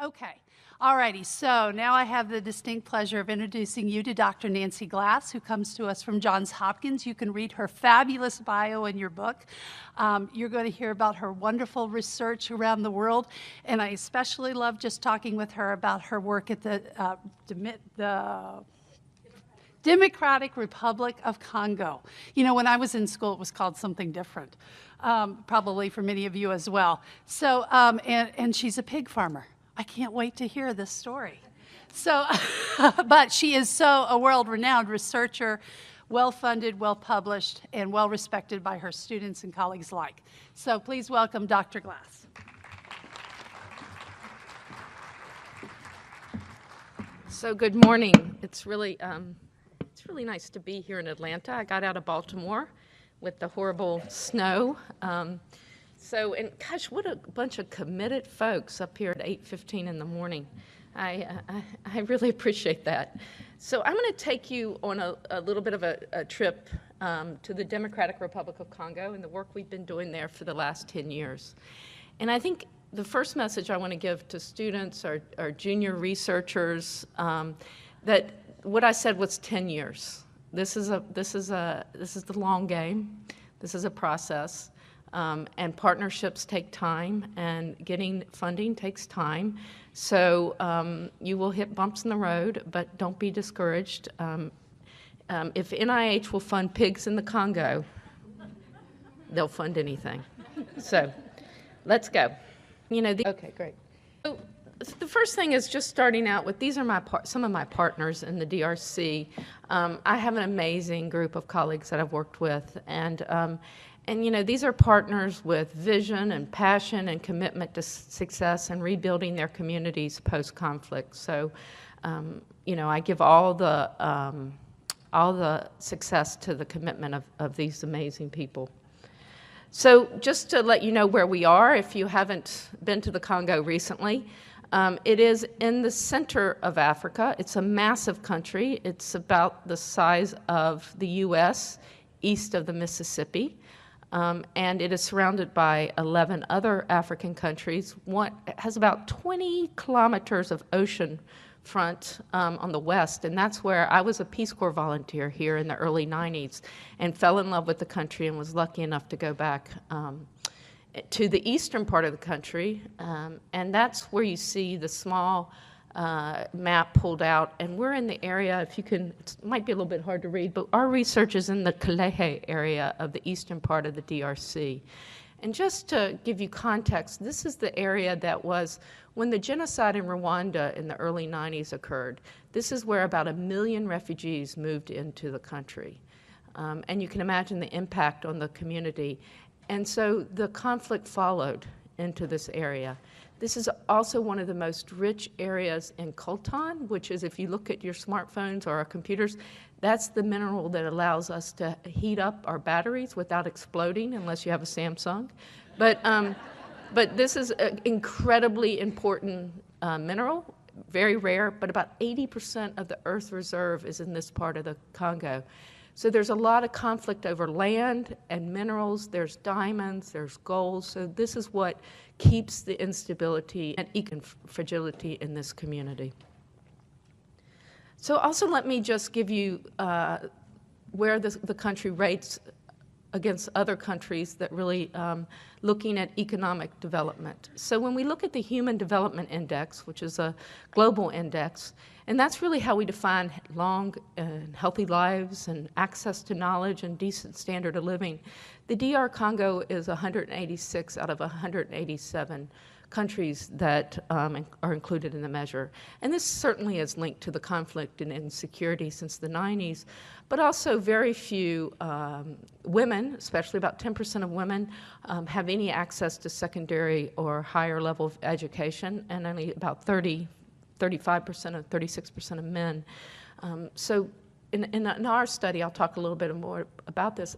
Okay. Alrighty, so now I have the distinct pleasure of introducing you to Dr. Nancy Glass, who comes to us from Johns Hopkins. You can read her fabulous bio in your book. You're going to hear about her wonderful research around the world, and I especially love just talking with her about her work at the Democratic Republic of Congo. You know, when I was in school, it was called something different, probably for many of you as well. So, and she's a pig farmer. I can't wait to hear this story. So, but she is so a world-renowned researcher, well-funded, well-published, and well-respected by her students and colleagues alike. So please welcome Dr. Glass. So good morning. It's really nice to be here in Atlanta. I got out of Baltimore with the horrible snow. And gosh, what a bunch of committed folks up here at 8:15 in the morning. I really appreciate that. So I'm going to take you on a little bit of a trip to the Democratic Republic of Congo and the work we've been doing there for the last 10 years. And I think the first message I want to give to students or junior researchers that what I said was 10 years. This is the long game. This is a process. And partnerships take time, and getting funding takes time. So you will hit bumps in the road, but don't be discouraged. If NIH will fund pigs in the Congo, they'll fund anything. So let's go. Okay, great. So the first thing is just starting out with, these are some of my partners in the DRC. I have an amazing group of colleagues that I've worked with, and these are partners with vision and passion and commitment to success and rebuilding their communities post-conflict. So, I give all the success to the commitment of these amazing people. So just to let you know where we are, if you haven't been to the Congo recently, it is in the center of Africa. It's a massive country. It's about the size of the U.S., east of the Mississippi. And it is surrounded by 11 other African countries. It has about 20 kilometers of ocean front on the west, and that's where I was a Peace Corps volunteer here in the early 90s and fell in love with the country and was lucky enough to go back to the eastern part of the country, and that's where you see the small map pulled out, and we're in the area, it might be a little bit hard to read, but our research is in the Kalehe area of the eastern part of the DRC. And just to give you context, this is the area that was, when the genocide in Rwanda in the early 90s occurred, this is where about 1 million refugees moved into the country. And you can imagine the impact on the community. And so the conflict followed into this area. This is also one of the most rich areas in coltan, which is, if you look at your smartphones or our computers, that's the mineral that allows us to heat up our batteries without exploding, unless you have a Samsung. But this is an incredibly important mineral, very rare, but about 80% of the Earth reserve is in this part of the Congo. So there's a lot of conflict over land and minerals. There's diamonds, there's gold. So this is what keeps the instability and fragility in this community. So also let me just give you where the country rates against other countries that really looking at economic development. So when we look at the Human Development Index, which is a global index, and that's really how we define long and healthy lives and access to knowledge and decent standard of living, the DR Congo is 186 out of 187 countries that are included in the measure. And this certainly is linked to the conflict and insecurity since the 90s, but also very few women, especially about 10% of women, have any access to secondary or higher level of education, and only about 35% or 36% of men. So in our study, I'll talk a little bit more about this,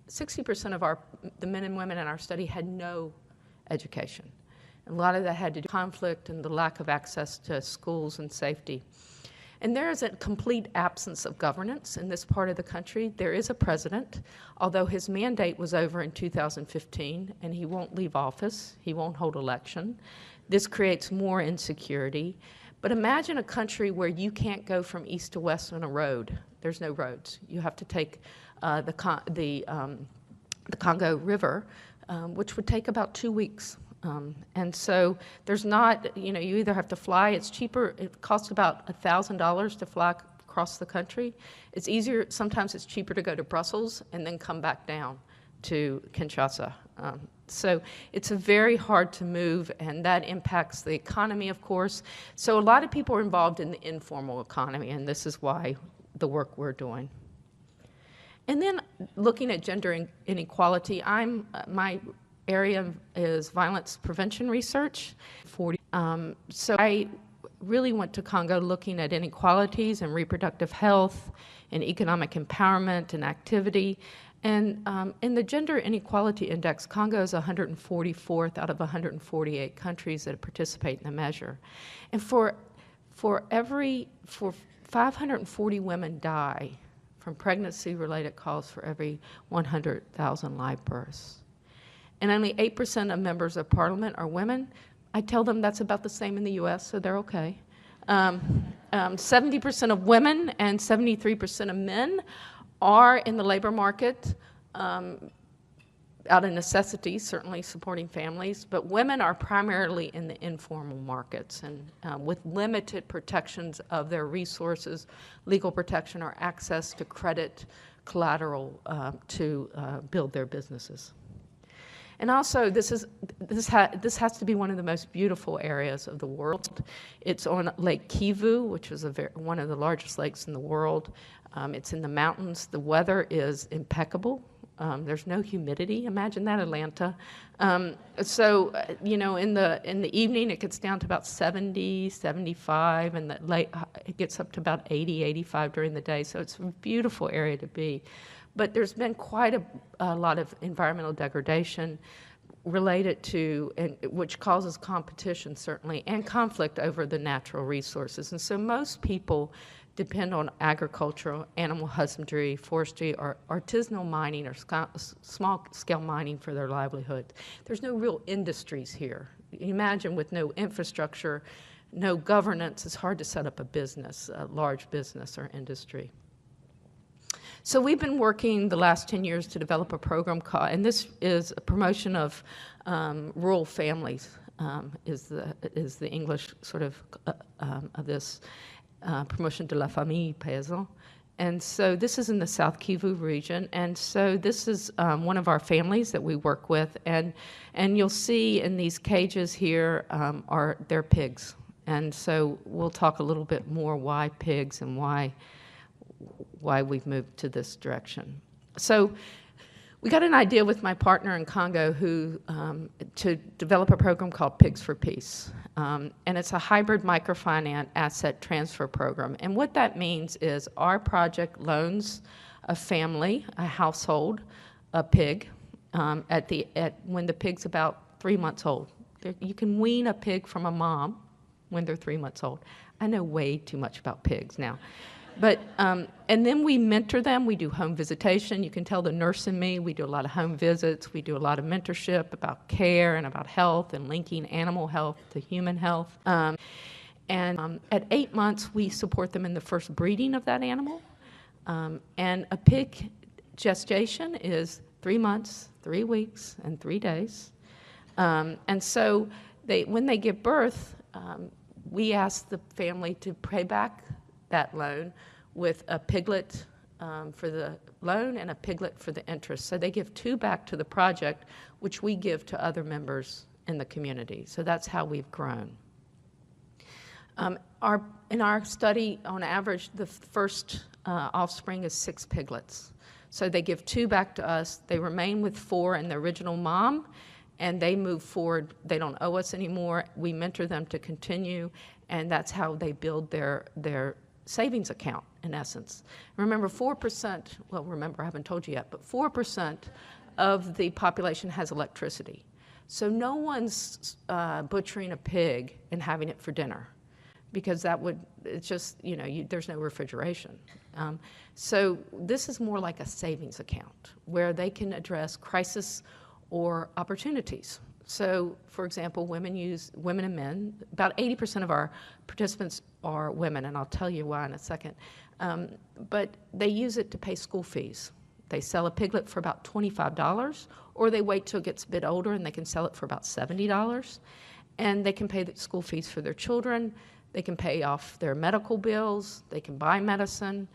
60% of the men and women in our study had no education. A lot of that had to do with conflict and the lack of access to schools and safety. And there is a complete absence of governance in this part of the country. There is a president, although his mandate was over in 2015, and he won't leave office. He won't hold election. This creates more insecurity. But imagine a country where you can't go from east to west on a road. There's no roads. You have to take the Congo River, which would take about 2 weeks. And so there's not, you either have to fly. It's cheaper. It costs about $1,000 to fly across the country. It's easier. Sometimes it's cheaper to go to Brussels and then come back down to Kinshasa. So it's a very hard to move, and that impacts the economy, of course. So a lot of people are involved in the informal economy, and this is why the work we're doing. And then looking at gender inequality, my area is violence prevention research. So I really went to Congo looking at inequalities and reproductive health and economic empowerment and activity. And in the Gender Inequality Index, Congo is 144th out of 148 countries that participate in the measure. And for 540 women die from pregnancy-related causes for every 100,000 live births. And only 8% of members of parliament are women. I tell them that's about the same in the US, so they're okay. 70% of women and 73% of men are in the labor market out of necessity, certainly supporting families, but women are primarily in the informal markets and with limited protections of their resources, legal protection or access to credit collateral to build their businesses. And also, this has to be one of the most beautiful areas of the world. It's on Lake Kivu, which is one of the largest lakes in the world. It's in the mountains. The weather is impeccable. There's no humidity. Imagine that, Atlanta. In the evening, it gets down to about 70, 75, and it gets up to about 80, 85 during the day. So it's a beautiful area to be. But there's been quite a lot of environmental degradation related to, which causes competition, certainly, and conflict over the natural resources. And so most people depend on agricultural, animal husbandry, forestry, or artisanal mining or small-scale mining for their livelihood. There's no real industries here. You imagine with no infrastructure, no governance, it's hard to set up a business, a large business or industry. So we've been working the last 10 years to develop a program called, and this is a promotion of rural families, is the English sort of this promotion de la famille paysan. And so this is in the South Kivu region, and so this is one of our families that we work with, and you'll see in these cages here are their pigs. And so we'll talk a little bit more why pigs and why we've moved to this direction. So we got an idea with my partner in Congo to develop a program called Pigs for Peace. And it's a hybrid microfinance asset transfer program. And what that means is our project loans a family, a household, a pig when the pig's about 3 months old. You can wean a pig from a mom when they're 3 months old. I know way too much about pigs now. But, and then we mentor them. We do home visitation. You can tell the nurse in me, we do a lot of home visits. We do a lot of mentorship about care and about health and linking animal health to human health. At 8 months, we support them in the first breeding of that animal. And a pig gestation is 3 months, 3 weeks, and 3 days. And so when they give birth, we ask the family to pay back that loan with a piglet for the loan and a piglet for the interest. So they give 2 back to the project, which we give to other members in the community. So that's how we've grown. In our study, on average, the first offspring is 6 piglets. So they give 2 back to us. They remain with 4 and the original mom, and they move forward. They don't owe us anymore. We mentor them to continue, and that's how they build their savings account, in essence. Remember, 4%, well, remember, I haven't told you yet, but 4% of the population has electricity. So no one's butchering a pig and having it for dinner, because it's just, there's no refrigeration. So this is more like a savings account where they can address crisis or opportunities. So, for example, women and men. About 80% of our participants are women, and I'll tell you why in a second. But they use it to pay school fees. They sell a piglet for about $25, or they wait till it gets a bit older and they can sell it for about $70. And they can pay the school fees for their children. They can pay off their medical bills. They can buy medicine.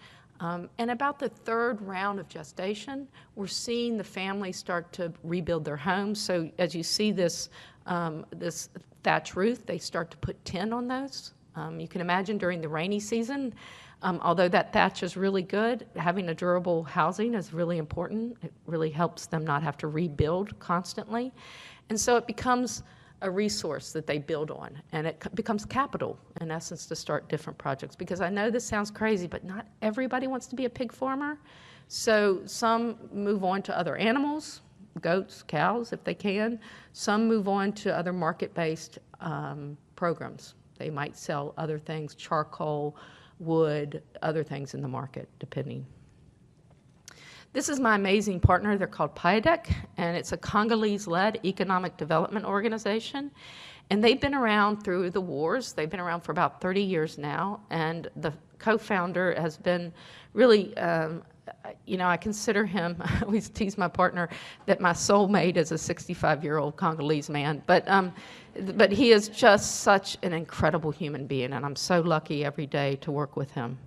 And about the third round of gestation, we're seeing the families start to rebuild their homes. So as you see this thatch roof, they start to put tin on those. You can imagine during the rainy season, although that thatch is really good, having a durable housing is really important. It really helps them not have to rebuild constantly. And so it becomes a resource that they build on, and it becomes capital, in essence, to start different projects. Because I know this sounds crazy, but not everybody wants to be a pig farmer. So some move on to other animals, goats, cows, if they can. Some move on to other market-based programs. They might sell other things, charcoal, wood, other things in the market, depending. This is my amazing partner. They're called PIADEC, and it's a Congolese-led economic development organization. And they've been around through the wars. They've been around for about 30 years now. And the co-founder has been really, I consider him, I always tease my partner that my soulmate is a 65-year-old Congolese man. But he is just such an incredible human being, and I'm so lucky every day to work with him.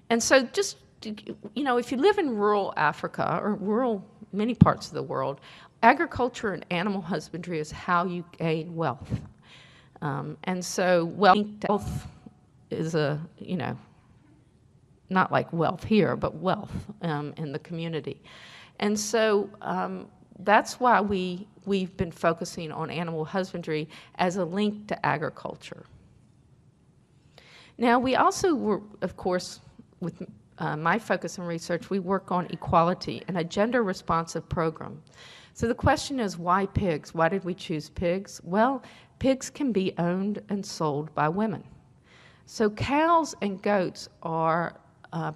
And so just, if you live in rural Africa or rural many parts of the world, agriculture and animal husbandry is how you gain wealth. And so wealth is not like wealth here, but wealth in the community. And so that's why we've been focusing on animal husbandry as a link to agriculture. Now, we also were, of course, with my focus in research, we work on equality and a gender-responsive program. So the question is, why pigs? Why did we choose pigs? Well, pigs can be owned and sold by women. So cows and goats are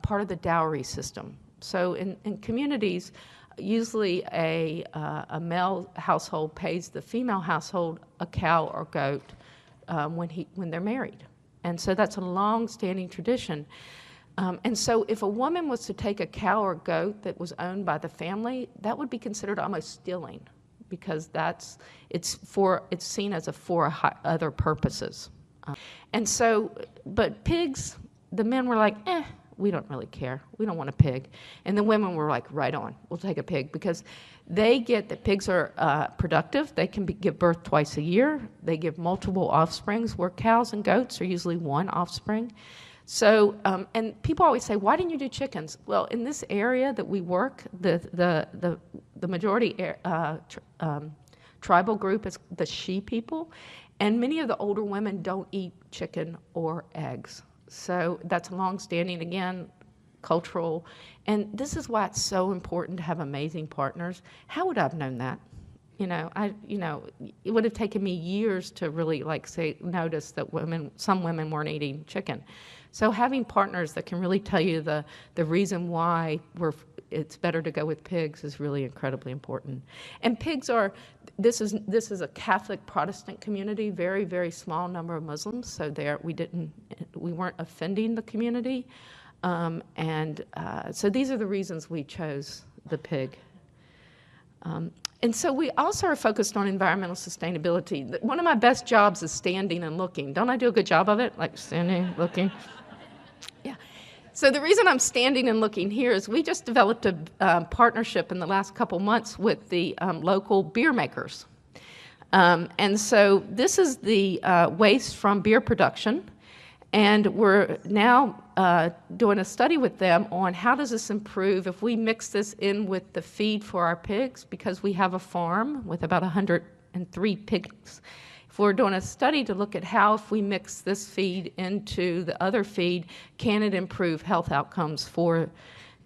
part of the dowry system. So in communities, usually a male household pays the female household a cow or goat when they're married. And so that's a long-standing tradition. And so if a woman was to take a cow or goat that was owned by the family, that would be considered almost stealing, because it's seen as for other purposes. And so, but pigs, the men were like, we don't really care. We don't want a pig. And the women were like, right on, we'll take a pig, because they get that pigs are productive. They can give birth twice a year. They give multiple offsprings, where cows and goats are usually one offspring. So, and people always say, why didn't you do chickens? Well, in this area that we work, the majority tribal group is the She people, and many of the older women don't eat chicken or eggs. So that's long-standing, again, cultural. And this is why it's so important to have amazing partners. How would I have known that? It would have taken me years to really notice that some women weren't eating chicken. So having partners that can really tell you the reason why it's better to go with pigs is really incredibly important. And pigs this is a Catholic Protestant community, very, very small number of Muslims. So we weren't offending the community. So these are the reasons we chose the pig. And so we also are focused on environmental sustainability. One of my best jobs is standing and looking. Don't I do a good job of it? Like standing, looking? Yeah. So the reason I'm standing and looking here is we just developed a partnership in the last couple months with the local beer makers. And so this is the waste from beer production. And we're now doing a study with them on how does this improve if we mix this in with the feed for our pigs, because we have a farm with about 103 pigs. If we're doing a study to look at how, if we mix this feed into the other feed, can it improve health outcomes for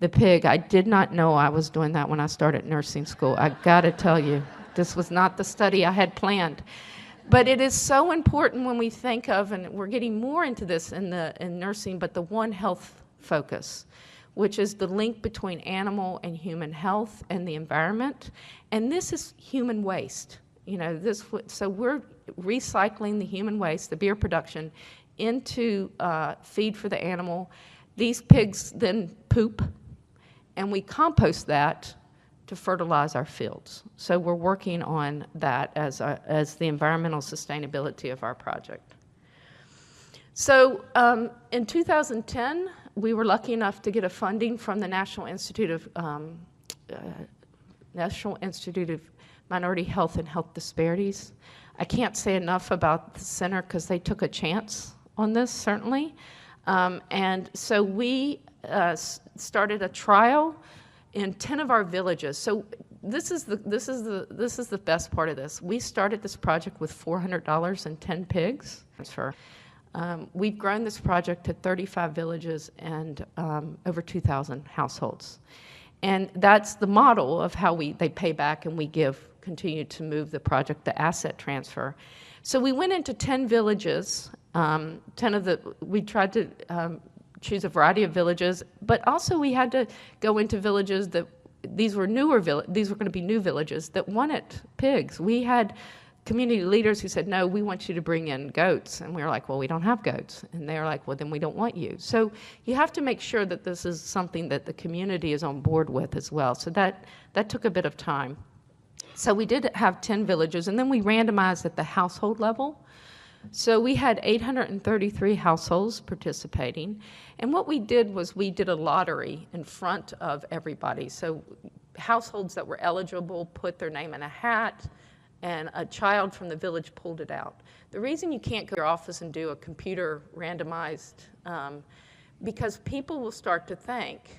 the pig? I did not know I was doing that when I started nursing school. I got to tell you, this was not the study I had planned. But it is so important when we think of, and we're getting more into this in nursing, but the One Health focus, which is the link between animal and human health and the environment. And this is human waste. So we're recycling the human waste, the beer production, into feed for the animal. These pigs then poop, and we compost that to fertilize our fields. So we're working on that as the environmental sustainability of our project. So in 2010, we were lucky enough to get a funding from the National Institute of Minority Health and Health Disparities. I can't say enough about the center because they took a chance on this, certainly. And so we started a trial in 10 of our villages. So this is the best part of this. We started this project with $400 and 10 pigs. We've grown this project to 35 villages and over 2,000 households. And that's the model of how they pay back, and we continue to move the project, the asset transfer. So we went into 10 villages. We tried to choose a variety of villages, but also we had to go into villages these were going to be new villages that wanted pigs. We had community leaders who said, no, we want you to bring in goats. And we were like, well, we don't have goats. And they were like, well, then we don't want you. So you have to make sure that this is something that the community is on board with as well. So that took a bit of time. So we did have 10 villages, and then we randomized at the household level. So we had 833 households participating. And what we did was we did a lottery in front of everybody. So households that were eligible put their name in a hat, and a child from the village pulled it out. The reason you can't go to your office and do a computer randomized, because people will start to think,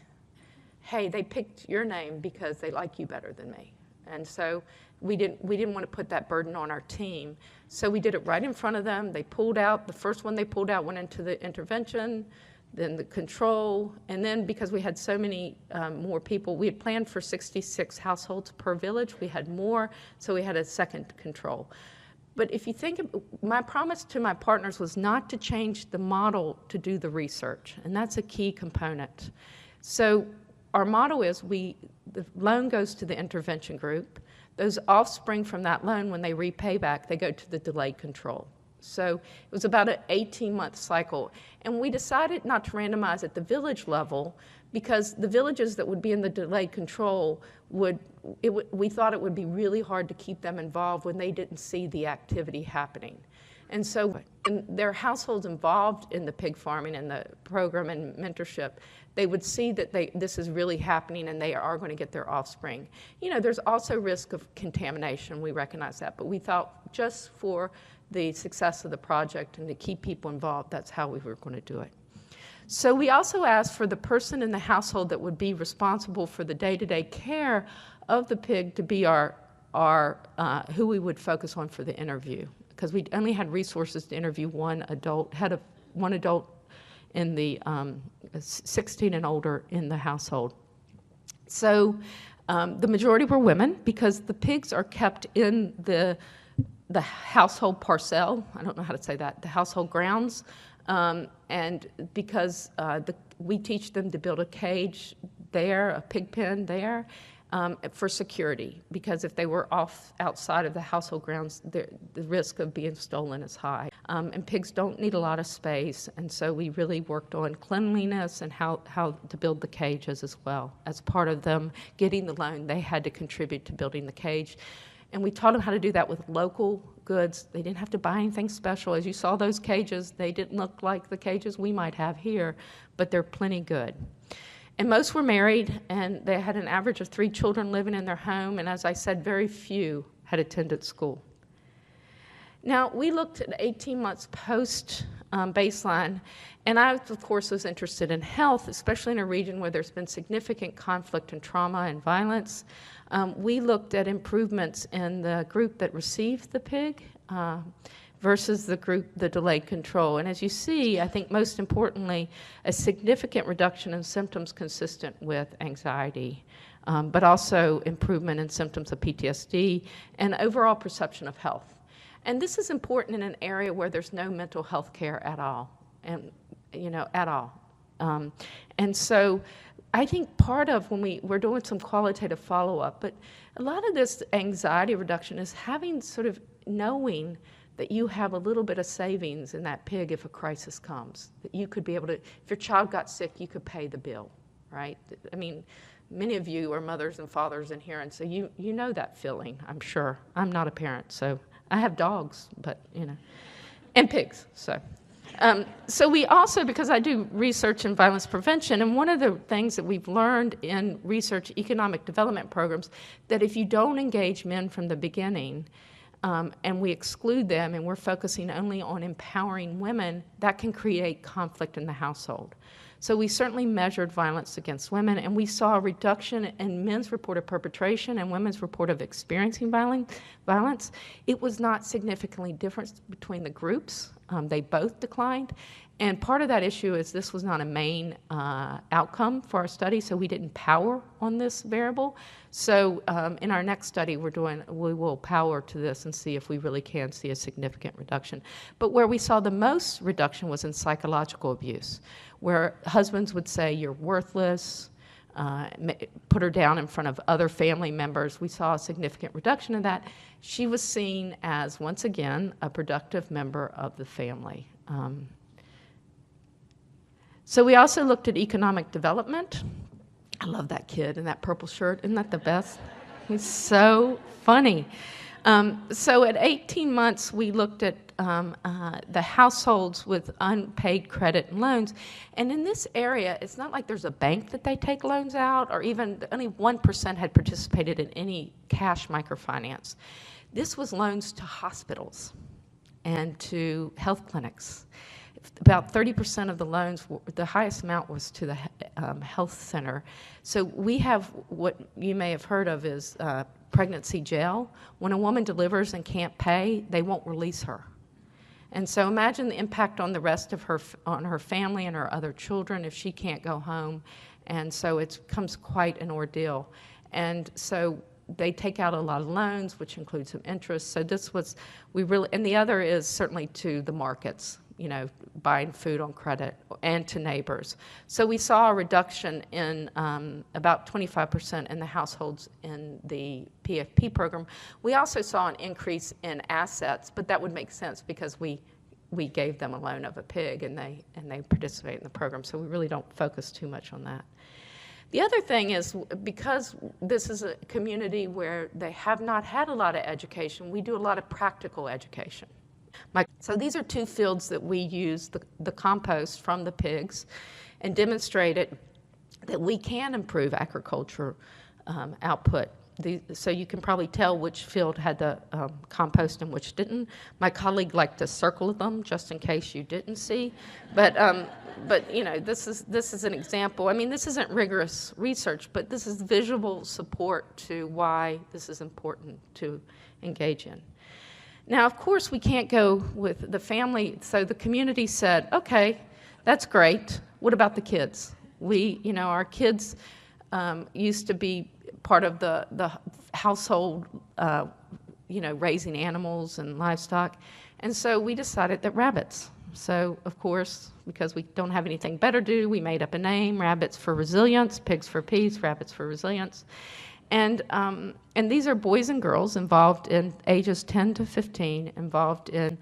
hey, they picked your name because they like you better than me. And so we didn't want to put that burden on our team. So we did it right in front of them. They pulled out. The first one they pulled out went into the intervention, then the control, and then because we had so many more people, we had planned for 66 households per village. We had more, so we had a second control. But if you think, my promise to my partners was not to change the model to do the research, and that's a key component. So our motto is the loan goes to the intervention group. Those offspring from that loan, when they repay back, they go to the delayed control. So it was about an 18-month cycle. And we decided not to randomize at the village level because the villages that would be in the delayed control we thought it would be really hard to keep them involved when they didn't see the activity happening. And so their households involved in the pig farming and the program and mentorship, they would see that this is really happening and they are going to get their offspring. There's also risk of contamination. We recognize that. But we thought just for the success of the project and to keep people involved, that's how we were going to do it. So we also asked for the person in the household that would be responsible for the day-to-day care of the pig to be our who we would focus on for the interview, because we only had resources to interview one adult in the 16 and older in the household. So the majority were women because the pigs are kept in the household parcel. I don't know how to say that, the household grounds. And because we teach them to build a cage there, a pig pen there, for security, because if they were outside of the household grounds, the risk of being stolen is high. And pigs don't need a lot of space, and so we really worked on cleanliness and how to build the cages as well. As part of them getting the loan, they had to contribute to building the cage. And we taught them how to do that with local goods. They didn't have to buy anything special. As you saw those cages, they didn't look like the cages we might have here, but they're plenty good. And most were married, and they had an average of 3 children living in their home, and as I said, very few had attended school. Now, we looked at 18 months post baseline, and I, of course, was interested in health, especially in a region where there's been significant conflict and trauma and violence. We looked at improvements in the group that received the pig versus the group, the delayed control. And as you see, I think most importantly, a significant reduction in symptoms consistent with anxiety, but also improvement in symptoms of PTSD and overall perception of health. And this is important in an area where there's no mental health care at all, and at all. And so I think part of when we're doing some qualitative follow-up, but a lot of this anxiety reduction is having sort of knowing that you have a little bit of savings in that pig if a crisis comes, that you could be able to, if your child got sick, you could pay the bill, right? I mean, many of you are mothers and fathers in here, and so you know that feeling, I'm sure. I'm not a parent, so I have dogs, but, you know, and pigs, so. So we also, because I do research in violence prevention, and one of the things that we've learned in research economic development programs, that if you don't engage men from the beginning, and we exclude them and we're focusing only on empowering women, that can create conflict in the household. So we certainly measured violence against women, and we saw a reduction in men's reported perpetration and women's report of experiencing violence. It was not significantly different between the groups. They both declined. And part of that issue is this was not a main outcome for our study, so we didn't power on this variable. So in our next study we will power to this and see if we really can see a significant reduction. But where we saw the most reduction was in psychological abuse, where husbands would say, "You're worthless," put her down in front of other family members. We saw a significant reduction in that. She was seen as, once again, a productive member of the family. So we also looked at economic development. I love that kid in that purple shirt. Isn't that the best? He's so funny. So at 18 months, we looked at the households with unpaid credit and loans. And in this area, it's not like there's a bank that they take loans out, or even only 1% had participated in any cash microfinance. This was loans to hospitals and to health clinics. About 30% of the loans, the highest amount was to the health center. So we have what you may have heard of is pregnancy jail. When a woman delivers and can't pay, they won't release her. And so imagine the impact on the rest of on her family and her other children if she can't go home. And so it becomes quite an ordeal. And so they take out a lot of loans, which includes some interest. So this was, and the other is certainly to the markets, you know, buying food on credit, and to neighbors. So we saw a reduction in about 25% in the households in the PFP program. We also saw an increase in assets, but that would make sense because we gave them a loan of a pig and they participate in the program. So we really don't focus too much on that. The other thing is, because this is a community where they have not had a lot of education, we do a lot of practical education. So these are two fields that we use the compost from the pigs and demonstrated that we can improve agriculture output. So you can probably tell which field had the compost and which didn't. My colleague liked to circle them just in case you didn't see. But you know, this is an example. I mean, this isn't rigorous research, but this is visual support to why this is important to engage in. Now, of course, we can't go with the family, so the community said, okay, that's great. What about the kids? Our kids used to be part of the household, raising animals and livestock, and so we decided that rabbits. So, of course, because we don't have anything better to do, we made up a name, Rabbits for Resilience, Pigs for Peace, Rabbits for Resilience. And these are boys and girls involved in ages 10 to 15, involved in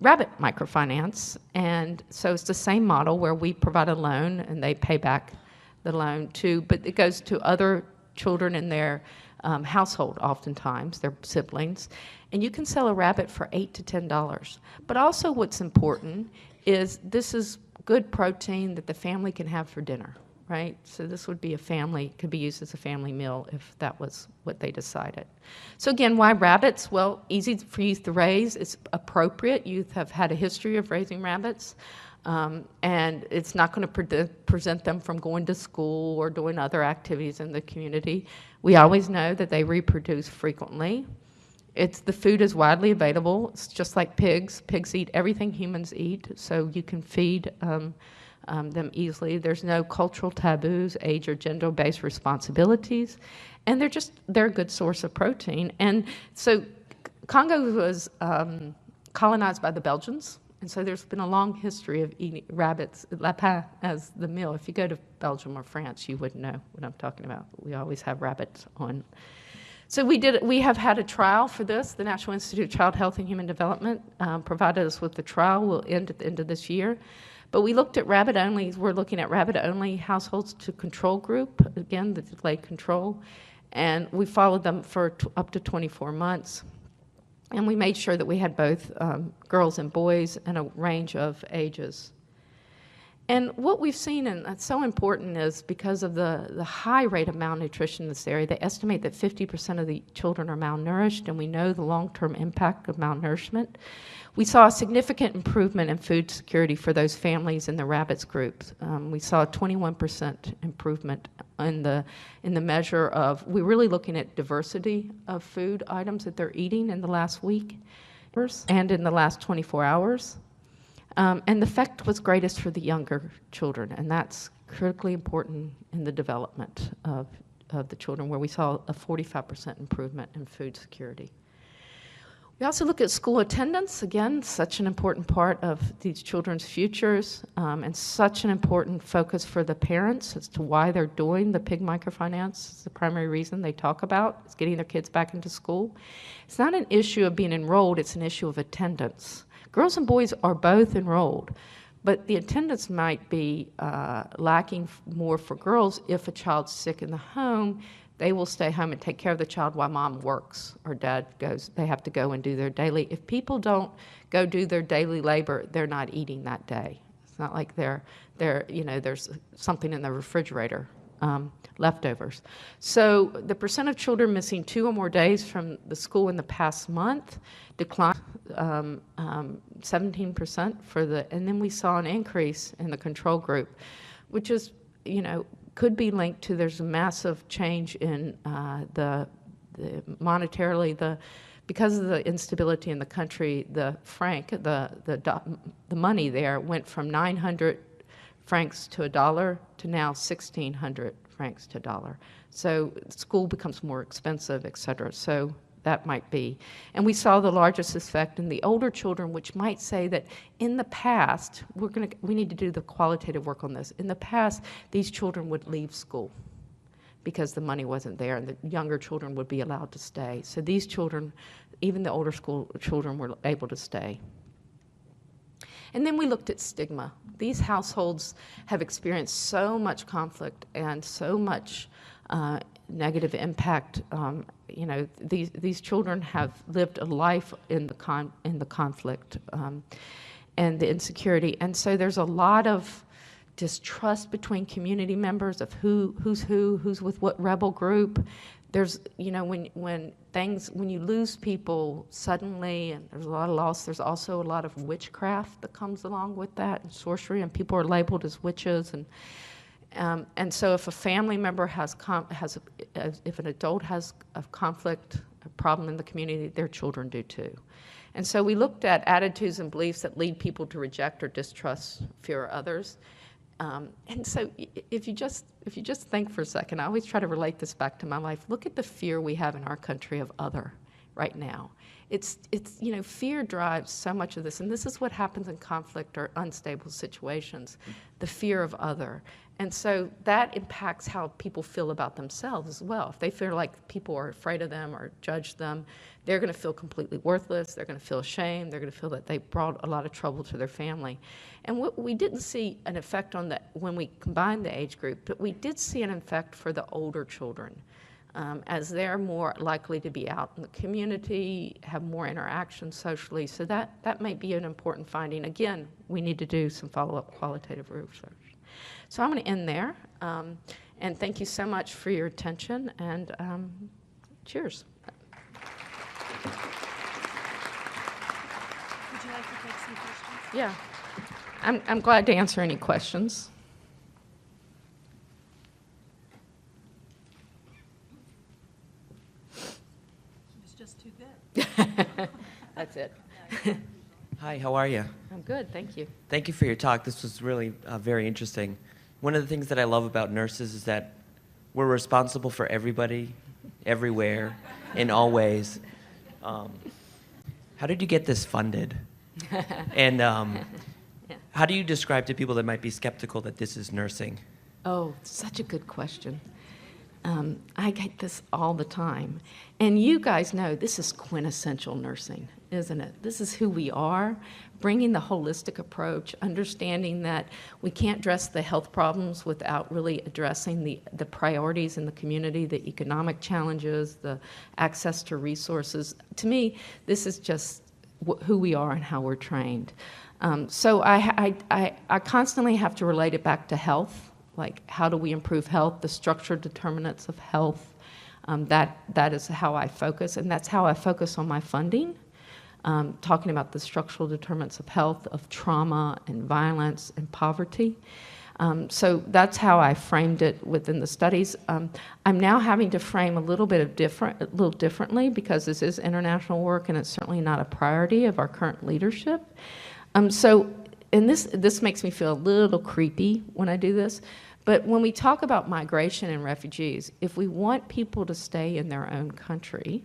rabbit microfinance. And so it's the same model where we provide a loan and they pay back the loan but it goes to other children in their household oftentimes, their siblings. And you can sell a rabbit for $8 to $10. But also what's important is this is good protein that the family can have for dinner. Right? So this would be could be used as a family meal if that was what they decided. So again, why rabbits? Well, easy for youth to raise. It's appropriate. Youth have had a history of raising rabbits. And it's not going to prevent them from going to school or doing other activities in the community. We always know that they reproduce frequently. The food is widely available. It's just like pigs. Pigs eat everything humans eat, so you can feed them easily. There's no cultural taboos, age or gender-based responsibilities, and they're a good source of protein. And so Congo was colonized by the Belgians And so there's been a long history of eating rabbits, lapin, as the meal. If you go to Belgium or France, you would know what I'm talking about. We always have rabbits on. So we have had a trial for this. The National Institute of Child Health and Human Development provided us with the trial. We'll end at the end of this year. But we looked at rabbit-only. We're looking at rabbit-only households to control group, again, the delayed control. And we followed them for up to 24 months. And we made sure that we had both girls and boys and a range of ages. And what we've seen, and that's so important, is because of the high rate of malnutrition in this area, they estimate that 50% of the children are malnourished, and we know the long-term impact of malnourishment. We saw a significant improvement in food security for those families in the rabbits groups. We saw a 21% improvement in the measure of, we're really looking at diversity of food items that they're eating in the last week and in the last 24 hours. And the effect was greatest for the younger children, and that's critically important in the development of the children, where we saw a 45% improvement in food security. We also look at school attendance, again, such an important part of these children's futures, and such an important focus for the parents as to why they're doing the PIG microfinance. It's the primary reason they talk about is getting their kids back into school. It's not an issue of being enrolled, it's an issue of attendance. Girls and boys are both enrolled, but the attendance might be lacking more for girls. If a child's sick in the home, they will stay home and take care of the child while mom works or dad goes. They have to go and do their daily. If people don't go do their daily labor, they're not eating that day. It's not like there's something in the refrigerator, leftovers. So the percent of children missing 2 or more days from the school in the past month declined 17% and then we saw an increase in the control group, which is, could be linked to there's a massive change in the monetarily, because of the instability in the country, the franc, the money there went from 900 francs to $1 to now 1,600 francs to $1. So school becomes more expensive, et cetera. So that might be. And we saw the largest effect in the older children, which might say that in the past, we need to do the qualitative work on this. In the past, these children would leave school because the money wasn't there, and the younger children would be allowed to stay. So these children, even the older school children, were able to stay. And then we looked at stigma. These households have experienced so much conflict and so much negative impact. These children have lived a life in the conflict and the insecurity, and so there's a lot of distrust between community members of who's with what rebel group. There's, when you lose people suddenly, and there's a lot of loss, there's also a lot of witchcraft that comes along with that, and sorcery, and people are labeled as witches, and so if a family member if an adult has a conflict, a problem in the community, their children do too. And so we looked at attitudes and beliefs that lead people to reject or distrust, fear others. And so if you just think for a second, I always try to relate this back to my life. Look at the fear we have in our country of other right now. It's fear drives so much of this, and this is what happens in conflict or unstable situations, the fear of other. And so that impacts how people feel about themselves as well. If they feel like people are afraid of them or judge them, they're going to feel completely worthless, they're going to feel ashamed, they're going to feel that they brought a lot of trouble to their family. And we didn't see an effect on that when we combined the age group, but we did see an effect for the older children. As they're more likely to be out in the community, have more interaction socially. So that might be an important finding. Again, we need to do some follow-up qualitative research. So I'm going to end there. And thank you so much for your attention, and cheers. Would you like to take some questions? Yeah. I'm glad to answer any questions. Just too good. That's it. Hi, how are you? I'm good, thank you. Thank you for your talk. This was really very interesting. One of the things that I love about nurses is that we're responsible for everybody, everywhere, in all ways. How did you get this funded? And how do you describe to people that might be skeptical that this is nursing? Oh, such a good question. I get this all the time. And you guys know this is quintessential nursing, isn't it? This is who we are, bringing the holistic approach, understanding that we can't address the health problems without really addressing the priorities in the community, the economic challenges, the access to resources. To me, this is just who we are and how we're trained. So I constantly have to relate it back to health. Like, how do we improve health, the structural determinants of health? That is how I focus, and that's how I focus on my funding, talking about the structural determinants of health, of trauma and violence and poverty. So that's how I framed it within the studies. I'm now having to frame a little differently, because this is international work, and it's certainly not a priority of our current leadership. And this makes me feel a little creepy when I do this, but when we talk about migration and refugees, if we want people to stay in their own country,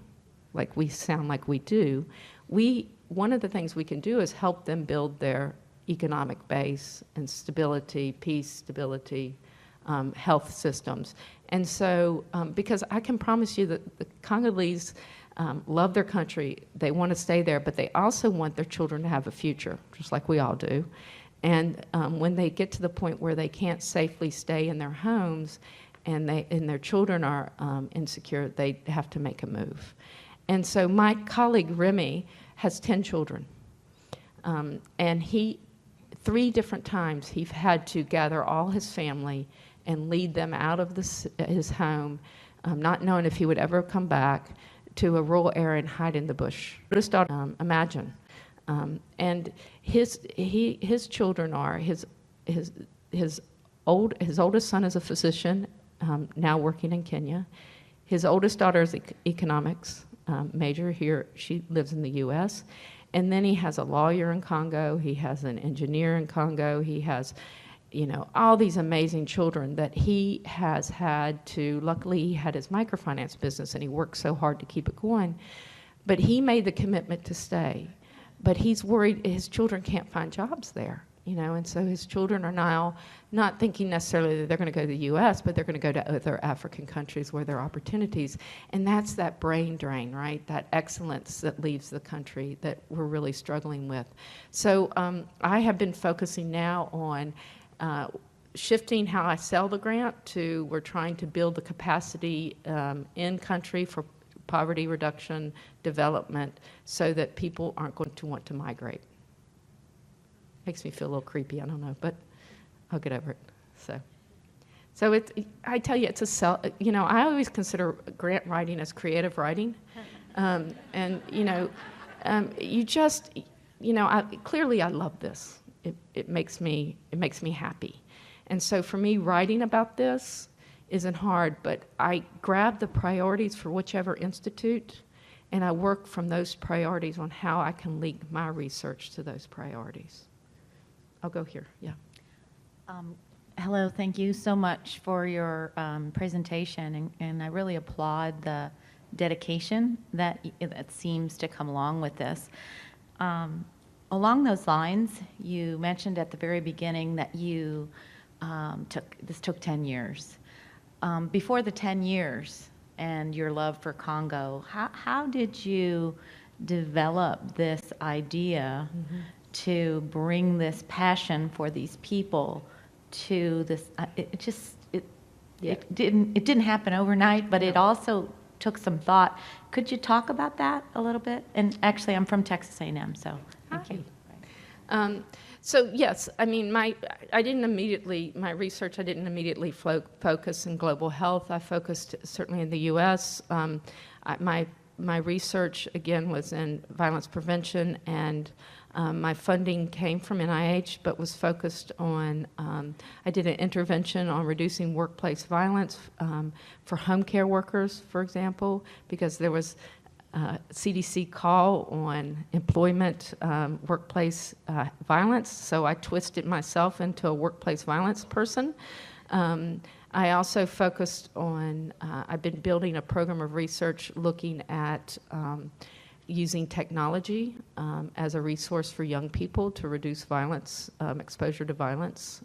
like we sound like we do, one of the things we can do is help them build their economic base and stability, peace, stability, health systems. And so, because I can promise you that the Congolese love their country, they want to stay there, but they also want their children to have a future, just like we all do. And when they get to the point where they can't safely stay in their homes and their children are insecure, they have to make a move. And so my colleague Remy has 10 children. And 3 different times, he had to gather all his family and lead them out of his home, not knowing if he would ever come back, to a rural area and hide in the bush. Just imagine. And his children are his oldest son is a physician, now working in Kenya. His oldest daughter is economics major here. She lives in the U.S. And then he has a lawyer in Congo. He has an engineer in Congo. He has, all these amazing children that he has had to. Luckily, he had his microfinance business, and he worked so hard to keep it going. But he made the commitment to stay. But he's worried his children can't find jobs there, and so his children are now not thinking necessarily that they're going to go to the U.S., but they're going to go to other African countries where there are opportunities. And that's that brain drain, right? That excellence that leaves the country that we're really struggling with. So I have been focusing now on shifting how I sell the grant to we're trying to build the capacity in country for poverty reduction, development, so that people aren't going to want to migrate. Makes me feel a little creepy, I don't know, but I'll get over it. So I tell you, it's I always consider grant writing as creative writing. Clearly I love this. It makes me happy. And so for me, writing about this isn't hard, but I grab the priorities for whichever institute, and I work from those priorities on how I can link my research to those priorities. I'll go here, yeah. Hello, thank you so much for your presentation, and I really applaud the dedication that seems to come along with this. Along those lines, you mentioned at the very beginning that you took 10 years. Before the 10 years and your love for Congo, how did you develop this idea to bring this passion for these people to this? It didn't happen overnight, but it also took some thought. Could you talk about that a little bit? And actually, I'm from Texas A&M, so thank you. So yes, I mean, my research, I didn't immediately focus in global health. I focused certainly in the U.S. My research, again, was in violence prevention, and my funding came from NIH, but was focused on, I did an intervention on reducing workplace violence for home care workers, for example, because there was CDC call on employment, workplace violence, so I twisted myself into a workplace violence person. I also focused on, I've been building a program of research looking at using technology as a resource for young people to reduce violence, exposure to violence.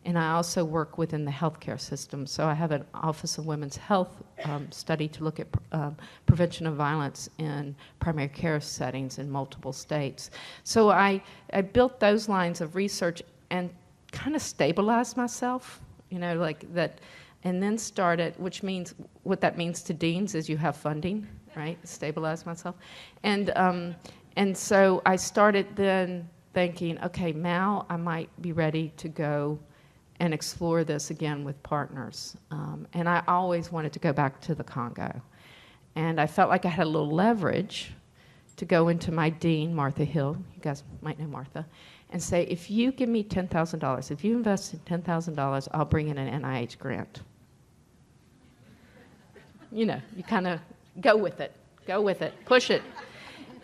And I also work within the healthcare system. So I have an Office of Women's Health study to look at prevention of violence in primary care settings in multiple states. So I built those lines of research and kind of stabilized myself, you know, like that, and then started, which means, what that means to deans is you have funding, right? Stabilize myself. And so I started then thinking, okay, now I might be ready to go and explore this again with partners. And I always wanted to go back to the Congo. And I felt like I had a little leverage to go into my dean, Martha Hill, you guys might know Martha, and say, if you give me $10,000, if you invest in $10,000, I'll bring in an NIH grant. You know, you kind of go with it, push it.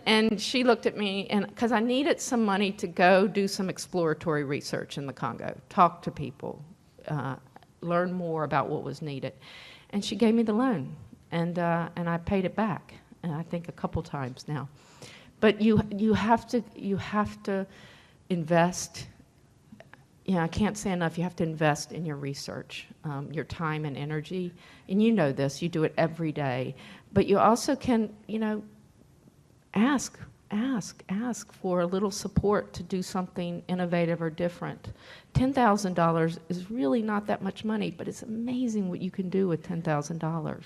And she looked at me, and because I needed some money to go do some exploratory research in the Congo, talk to people, learn more about what was needed. And she gave me the loan, and I paid it back, and I think a couple times now. But you have to invest. You know, I can't say enough. You have to invest in your research, your time and energy. And you know this. You do it every day. But you also can, you know, ask for a little support to do something innovative or different. $10,000 is really not that much money, but it's amazing what you can do with $10,000.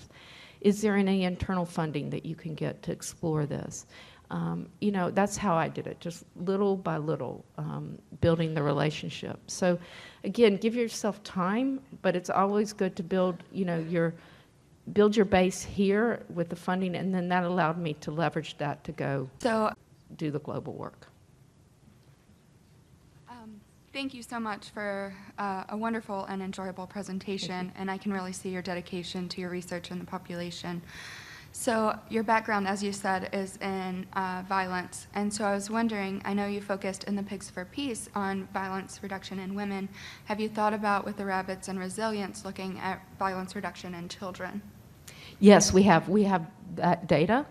Is there any internal funding that you can get to explore this? You know, that's how I did it, just little by little, building the relationship. So again, give yourself time, but it's always good to build, you know, build your base here with the funding, and then that allowed me to leverage that to go do the global work. Thank you so much for a wonderful and enjoyable presentation, and I can really see your dedication to your research and the population. So your background, as you said, is in violence, and so I was wondering, I know you focused in the Pigs for Peace on violence reduction in women. Have you thought about, with the Rabbits and Resilience, looking at violence reduction in children? Yes, we have that data.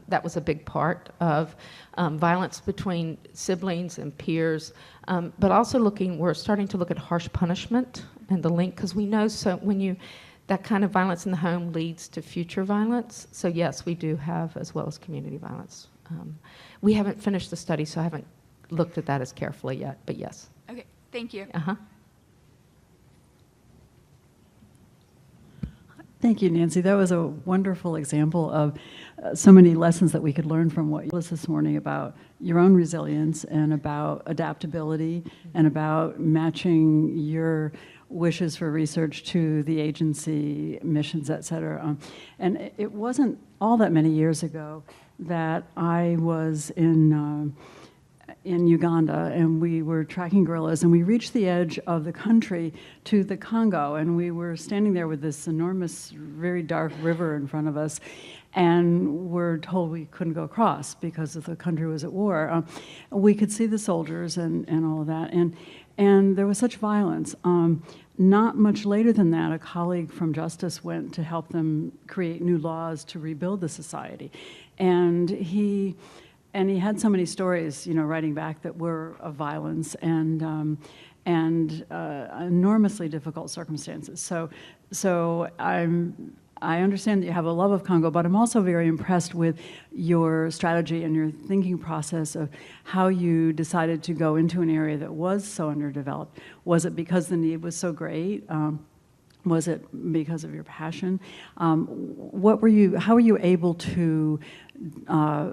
That was a big part of violence between siblings and peers, but also we're starting to look at harsh punishment and the link, because we know that kind of violence in the home leads to future violence. So yes, we do have, as well as community violence. We haven't finished the study, so I haven't looked at that as carefully yet, but yes. Okay, thank you. Thank you, Nancy. That was a wonderful example of so many lessons that we could learn from what you told us this morning about your own resilience and about adaptability and about matching your wishes for research to the agency missions, et cetera. And it wasn't all that many years ago that I was in Uganda, and we were tracking guerrillas, and we reached the edge of the country to the Congo, and we were standing there with this enormous, very dark river in front of us, and we're told we couldn't go across because the country was at war. We could see the soldiers and all of that, and there was such violence. Not much later than that, a colleague from Justice went to help them create new laws to rebuild the society, and he had so many stories, you know, writing back that were of violence and enormously difficult circumstances. So I understand that you have a love of Congo, but I'm also very impressed with your strategy and your thinking process of how you decided to go into an area that was so underdeveloped. Was it because the need was so great? Was it because of your passion? How were you able to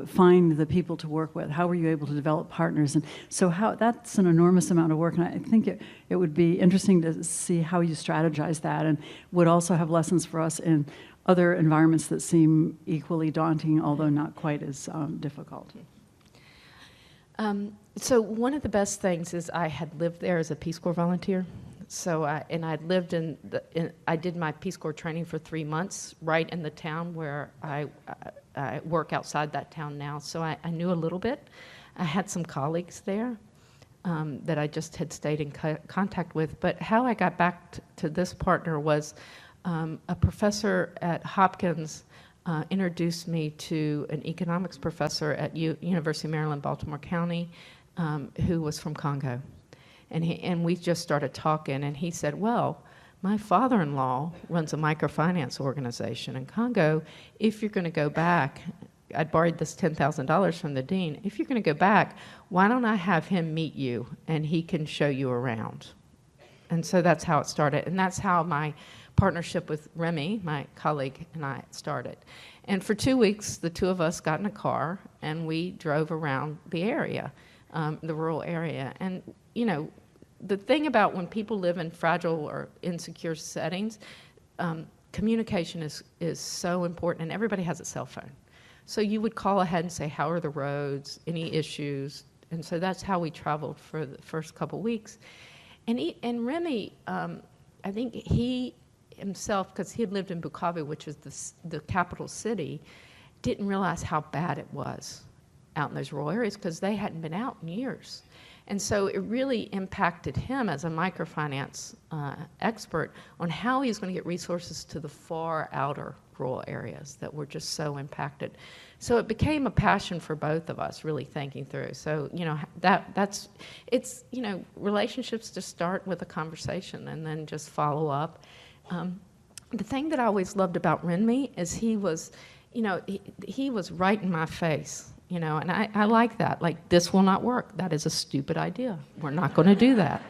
find the people to work with? How were you able to develop partners? And so that's an enormous amount of work, and I think it would be interesting to see how you strategize that, and would also have lessons for us in other environments that seem equally daunting, although not quite as difficult. So one of the best things is I had lived there as a Peace Corps volunteer. So I'd lived I did my Peace Corps training for 3 months right in the town where I work outside that town now. So I knew a little bit. I had some colleagues there that I just had stayed in contact with. But how I got back to this partner was a professor at Hopkins introduced me to an economics professor at University of Maryland, Baltimore County, who was from Congo. And we just started talking, and he said, well, my father-in-law runs a microfinance organization in Congo. If you're going to go back, I'd borrowed this $10,000 from the dean. If you're going to go back, why don't I have him meet you, and he can show you around? And so that's how it started. And that's how my partnership with Remy, my colleague, and I started. And for 2 weeks, the two of us got in a car, and we drove around the area, the rural area. And, you know, the thing about when people live in fragile or insecure settings, communication is so important, and everybody has a cell phone. So you would call ahead and say, how are the roads, any issues? And so that's how we traveled for the first couple weeks. And Remy, I think he himself, because he had lived in Bukavu, which is the capital city, didn't realize how bad it was out in those rural areas because they hadn't been out in years. And so it really impacted him as a microfinance expert on how he's going to get resources to the far outer rural areas that were just so impacted. So it became a passion for both of us, really thinking through. So, you know, it's, you know, relationships just start with a conversation and then just follow up. The thing that I always loved about Renmi is he was, you know, he was right in my face. You know, and I like that. Like, this will not work. That is a stupid idea. We're not going to do that.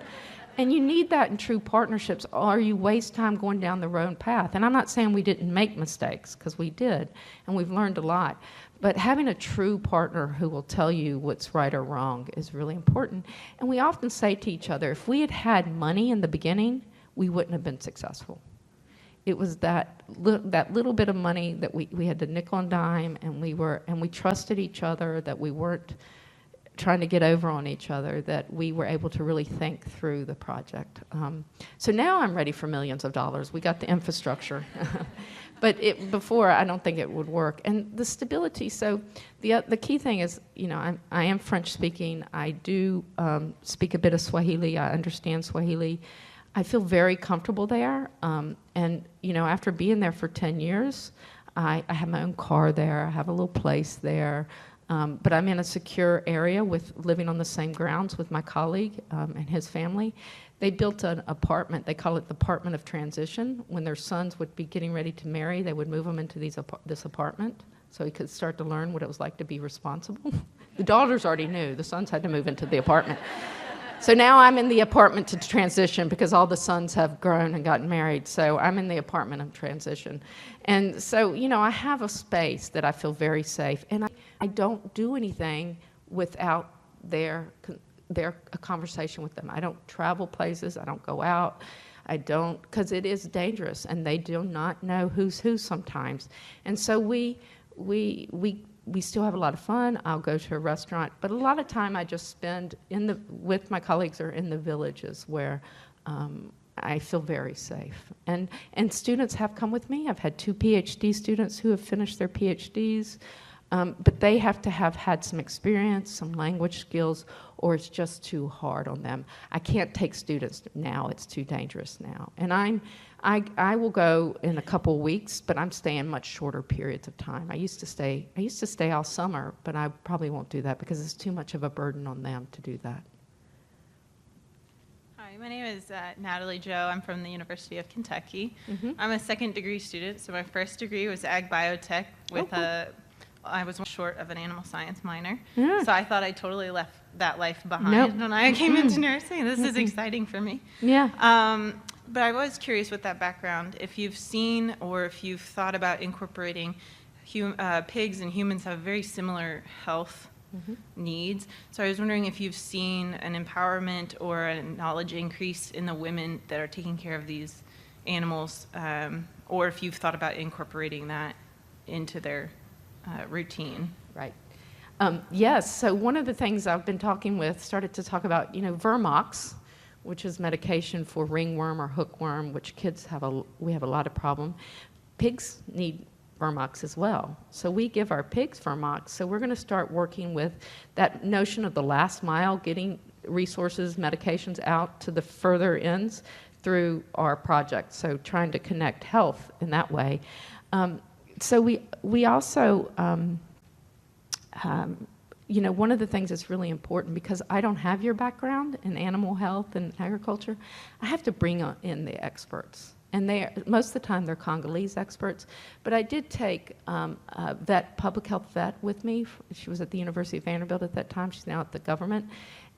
And you need that in true partnerships, or you waste time going down the wrong path. And I'm not saying we didn't make mistakes, because we did, and we've learned a lot. But having a true partner who will tell you what's right or wrong is really important. And we often say to each other, if we had had money in the beginning, we wouldn't have been successful. It was that little bit of money that we had the nickel and dime, and we trusted each other, that we weren't trying to get over on each other, that we were able to really think through the project. So now I'm ready for millions of dollars. We got the infrastructure. But before, I don't think it would work. And the stability, so the key thing is, you know, I am French speaking. I do speak a bit of Swahili. I understand Swahili. I feel very comfortable there, and you know, after being there for 10 years, I have my own car there, I have a little place there, but I'm in a secure area with living on the same grounds with my colleague and his family. They built an apartment, they call it the apartment of transition. When their sons would be getting ready to marry, they would move them into this apartment so he could start to learn what it was like to be responsible. The daughters already knew, the sons had to move into the apartment. So now I'm in the apartment to transition because all the sons have grown and gotten married. So I'm in the apartment of transition. And so, you know, I have a space that I feel very safe. And I don't do anything without a conversation with them. I don't travel places. I don't go out. I don't, because it is dangerous. And they do not know who's who sometimes. And so we still have a lot of fun. I'll go to a restaurant, but a lot of time I just spend with my colleagues or in the villages where I feel very safe. And students have come with me. I've had 2 PhD students who have finished their PhDs, but they have to have had some experience, some language skills, or it's just too hard on them. I can't take students now. It's too dangerous now. And I will go in a couple of weeks, but I'm staying much shorter periods of time. I used to stay all summer, but I probably won't do that because it's too much of a burden on them to do that. Hi, my name is Natalie Joe. I'm from the University of Kentucky. Mm-hmm. I'm a second degree student, so my first degree was ag biotech with I was short of an animal science minor. Yeah. So I thought I totally left that life behind when I came into nursing. This is exciting for me. Yeah. But I was curious with that background, if you've seen or if you've thought about incorporating pigs and humans have very similar health needs. So I was wondering if you've seen an empowerment or a knowledge increase in the women that are taking care of these animals, or if you've thought about incorporating that into their routine. Right. Yes, so one of the things I've been started to talk about, you know, Vermox, which is medication for ringworm or hookworm, which we have a lot of problem. Pigs need Vermox as well. So we give our pigs Vermox. So we're going to start working with that notion of the last mile, getting resources, medications out to the further ends through our project. So trying to connect health in that way. So we also, you know, one of the things that's really important, because I don't have your background in animal health and agriculture, I have to bring in the experts. And most of the time they're Congolese experts, but I did take a public health vet with me. She was at the University of Vanderbilt at that time. She's now at the government.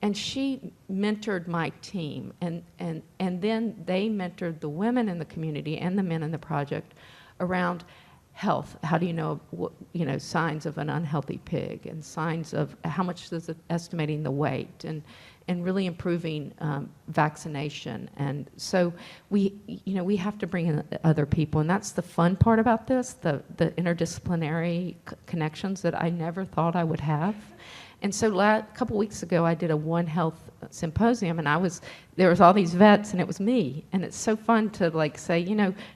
And she mentored my team, and then they mentored the women in the community and the men in the project around health. How do you know, signs of an unhealthy pig, and signs of how much is it estimating the weight, and really improving vaccination. And so we have to bring in other people, and that's the fun part about this, the interdisciplinary connections that I never thought I would have. And so a couple weeks ago, I did a One Health symposium, and there was all these vets, and it was me. And it's so fun to say,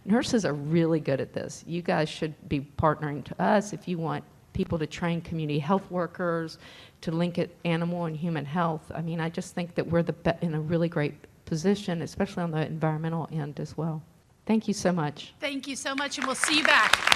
nurses are really good at this. You guys should be partnering to us if you want people to train community health workers, to link it animal and human health. I mean, I just think that we're in a really great position, especially on the environmental end as well. Thank you so much. Thank you so much, and we'll see you back.